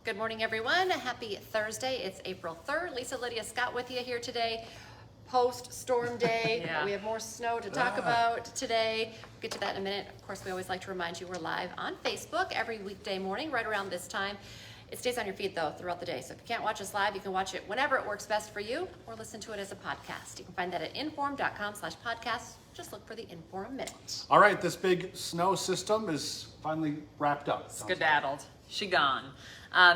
Good morning, everyone. Happy Thursday. It's April 3rd. Lisa, Lydia, Scott with you here today. Post-storm day. Yeah. We have more snow to talk about today. We'll get to that in a minute. Of course, we always like to remind you we're live on Facebook every weekday morning right around this time. It stays on your feed, though, throughout the day. So if you can't watch us live, you can watch it whenever it works best for you or listen to it as a podcast. You can find that at inform.com/podcast. Just look for the Inform Minute. All right, this big snow system is finally wrapped up. Skedaddled. She gone.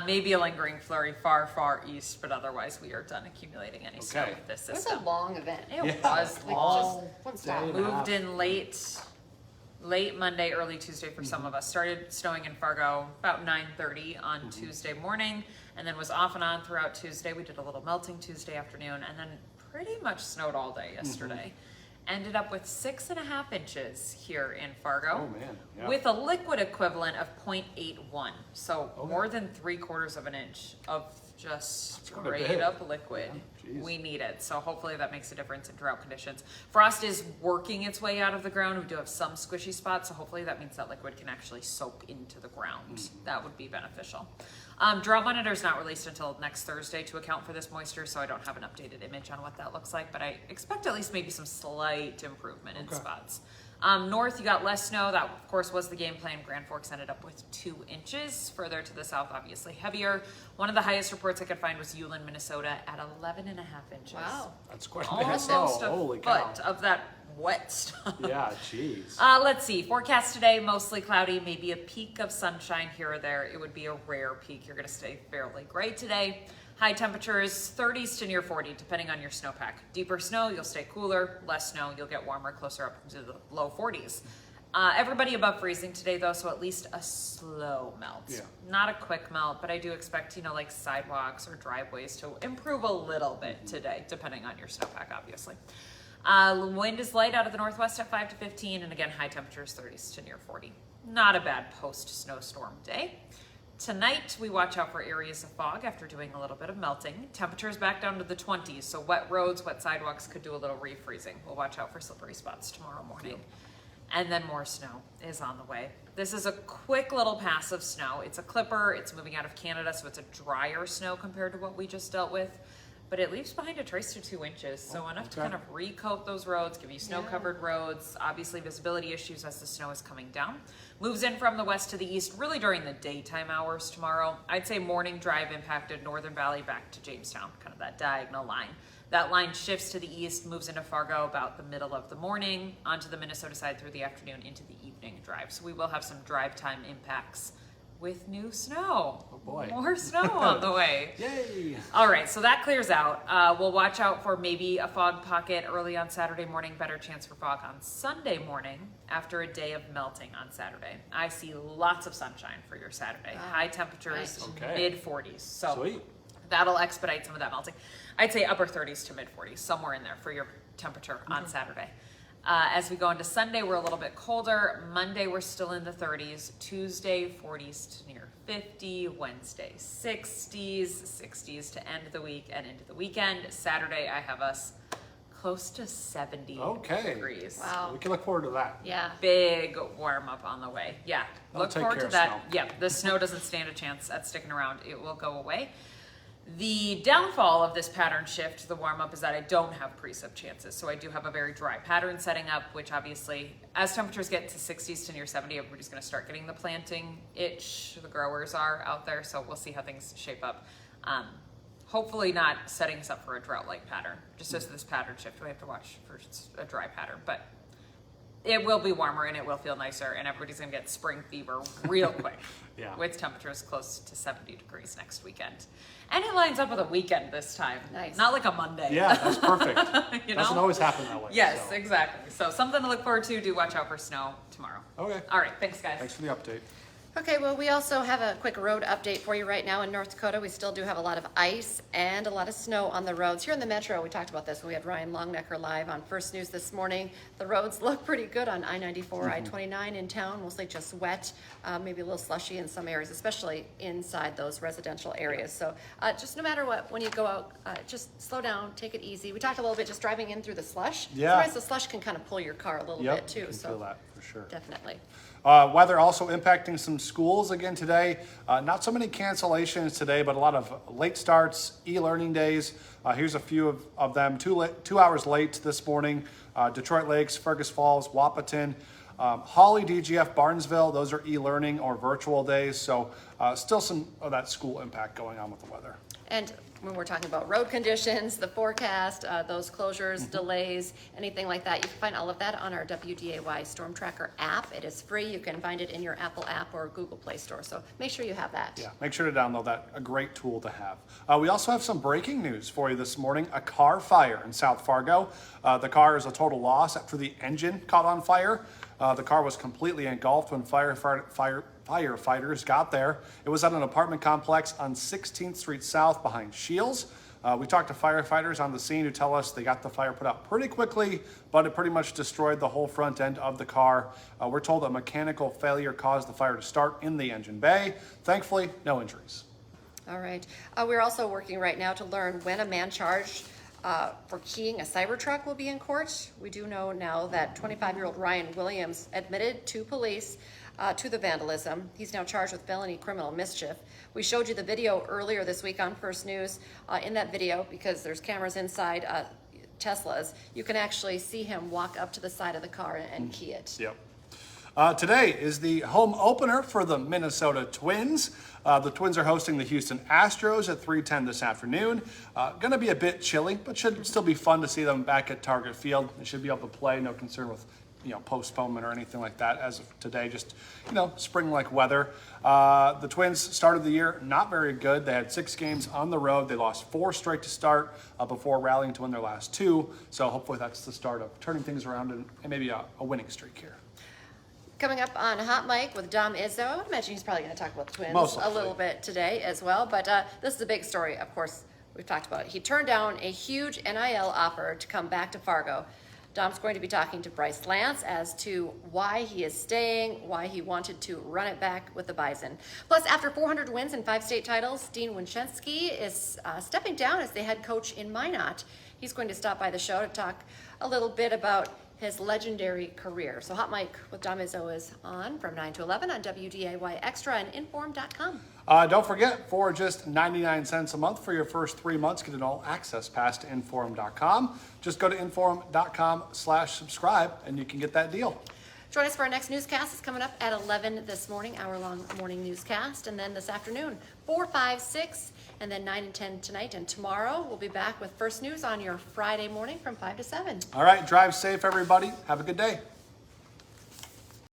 Maybe a lingering flurry far east, but otherwise we are done accumulating any snow Okay. with this It was system. a long event. It Yeah. was Like, long. just one stop. Day. Moved in late Monday, early Tuesday for some of us. Started snowing in Fargo about 9:30 on Tuesday morning, and then was off and on throughout Tuesday. We did a little melting Tuesday afternoon, and then pretty much snowed all day yesterday. Ended up with 6.5 inches here in Fargo. Oh, man. Yeah. With a liquid equivalent of 0.81. So more than 3/4 of an inch of just quite a bit. straight up liquid. Yeah, geez. We need it. So hopefully that makes a difference in drought conditions. Frost is working its way out of the ground. We do have some squishy spots, so hopefully that means that liquid can actually soak into the ground. That would be beneficial. Drought monitor is not released until next Thursday to account for this moisture, so I don't have an updated image on what that looks like, but I expect at least maybe some slight improvement in Okay. spots. North, you got less snow. That, of course, was the game plan. Grand Forks ended up with 2 inches. Further to the south, obviously heavier. One of the highest reports I could find was Ulen, Minnesota at 11.5 inches. Wow. That's quite a bit of snow. Almost a Holy cow. foot of that wet stuff. Yeah, jeez. Let's see. Forecast today, mostly cloudy, maybe a peak of sunshine here or there. It would be a rare peak. You're going to stay fairly gray today. High temperatures, 30s to near 40, depending on your snowpack. Deeper snow, you'll stay cooler. Less snow, you'll get warmer, closer up into the low 40s. Everybody above freezing today, though, so at least a slow melt. Yeah. Not a quick melt, but I do expect, like sidewalks or driveways to improve a little bit today, depending on your snowpack, obviously. Wind is light out of the northwest at 5 to 15, and again, high temperatures 30s to near 40. Not a bad post-snowstorm day. Tonight, we watch out for areas of fog after doing a little bit of melting. Temperatures back down to the 20s, so wet roads, wet sidewalks could do a little refreezing. We'll watch out for slippery spots tomorrow morning. And then more snow is on the way. This is a quick little pass of snow. It's a clipper, it's moving out of Canada, so it's a drier snow compared to what we just dealt with. But it leaves behind a trace to 2 inches, so enough to okay. kind of recoat those roads, give you snow-covered roads, obviously visibility issues as the snow is coming down. Moves in from the west to the east, really during the daytime hours tomorrow. I'd say morning drive impacted Northern Valley back to Jamestown, kind of that diagonal line. That line shifts to the east, moves into Fargo about the middle of the morning, onto the Minnesota side through the afternoon into the evening drive. So we will have some drive time impacts with new snow. Oh boy. More snow on the way. Yay. All right, so that clears out. We'll watch out for maybe a fog pocket early on Saturday morning, better chance for fog on Sunday morning after a day of melting on Saturday. I see lots of sunshine for your Saturday. High temperatures, nice. Okay. mid-40s. So Sweet. that'll expedite some of that melting. I'd say upper 30s to mid-40s, somewhere in there for your temperature on Saturday. As we go into Sunday, we're a little bit colder. Monday, we're still in the 30s. Tuesday, 40s to near 50. Wednesday, 60s to end the week and into the weekend. Saturday, I have us close to 70 Okay. degrees. Wow. We can look forward to that. Yeah. Big warm up on the way. Yeah, I'll look take forward care to of that. snow. Yeah, the snow doesn't stand a chance at sticking around. It will go away. The downfall of this pattern shift, the warm up, is that I don't have precip chances. So I do have a very dry pattern setting up, which obviously, as temperatures get to 60s to near 70, everybody's going to start getting the planting itch. The growers are out there, so we'll see how things shape up. Hopefully not setting us up for a drought-like pattern. Just as this pattern shift, we have to watch for a dry pattern. But it will be warmer and it will feel nicer, and everybody's going to get spring fever real quick. Yeah. With temperatures close to 70 degrees next weekend. And it lines up with a weekend this time. Nice. Not like a Monday. Yeah, that's perfect. You Doesn't know? always happen that way. Yes, so. exactly. So something to look forward to. Do watch out for snow tomorrow. Okay. All right. Thanks, guys. Thanks for the update. Okay, well, we also have a quick road update for you right now in North Dakota. We still do have a lot of ice and a lot of snow on the roads. Here in the metro, we talked about this when we had Ryan Longnecker live on First News this morning. The roads look pretty good on I-94, I-29 in town, mostly just wet, maybe a little slushy in some areas, especially inside those residential areas. So just no matter what, when you go out, just slow down, take it easy. We talked a little bit just driving in through the slush. Yeah. Sometimes the slush can kind of pull your car a little Yep, bit too. can So feel that, for sure. Definitely. Weather also impacting some schools again today. Not so many cancellations today, but a lot of late starts, e-learning days. Here's a few of them. 2 hours late this morning. Detroit Lakes, Fergus Falls, Wapaton, Hawley, DGF, Barnesville. Those are e-learning or virtual days. So still some of that school impact going on with the weather. And when we're talking about road conditions, the forecast, those closures, delays, anything like that, you can find all of that on our WDAY Storm Tracker app. It is free. You can find it in your Apple app or Google Play Store. So make sure you have that. Yeah, make sure to download that. A great tool to have. We also have some breaking news for you this morning. A car fire in South Fargo. The car is a total loss after the engine caught on fire. The car was completely engulfed when firefighters got there. It was at an apartment complex on 16th Street South behind Shields. We talked to firefighters on the scene who tell us they got the fire put out pretty quickly, but it pretty much destroyed the whole front end of the car. We're told a mechanical failure caused the fire to start in the engine bay. Thankfully, no injuries. All right. We're also working right now to learn when a man charged for keying a Cybertruck will be in court. We do know now that 25-year-old Ryan Williams admitted to police to the vandalism. He's now charged with felony criminal mischief. We showed you the video earlier this week on First News. In that video, because there's cameras inside Teslas, you can actually see him walk up to the side of the car and key it. Yep. Today is the home opener for the Minnesota Twins. The Twins are hosting the Houston Astros at 3:10 this afternoon. Going to be a bit chilly, but should still be fun to see them back at Target Field. They should be able to play, no concern with postponement or anything like that as of today. Just spring-like weather. The Twins started the year not very good. They had 6 games on the road. They lost 4 straight to start before rallying to win their last 2. So hopefully that's the start of turning things around and maybe a winning streak here. Coming up on Hot Mic with Dom Izzo, I would imagine he's probably going to talk about the Twins Most a likely. little bit today as well. But this is a big story, of course, we've talked about. He turned down a huge NIL offer to come back to Fargo. Dom's going to be talking to Bryce Lance as to why he is staying, why he wanted to run it back with the Bison. Plus, after 400 wins and 5 state titles, Dean Winchensky is stepping down as the head coach in Minot. He's going to stop by the show to talk a little bit about his legendary career. So Hot Mic with Dom Izzo is on from 9 to 11 on WDAY Extra and Inform.com. Don't forget, for just 99 cents a month for your first 3 months, get an all-access pass to Inform.com. Just go to Inform.com/subscribe, and you can get that deal. Join us for our next newscast. It's coming up at 11 this morning, hour-long morning newscast. And then this afternoon, 4, 5, 6, and then 9 and 10 tonight. And tomorrow, we'll be back with First News on your Friday morning from 5 to 7. All right, drive safe, everybody. Have a good day.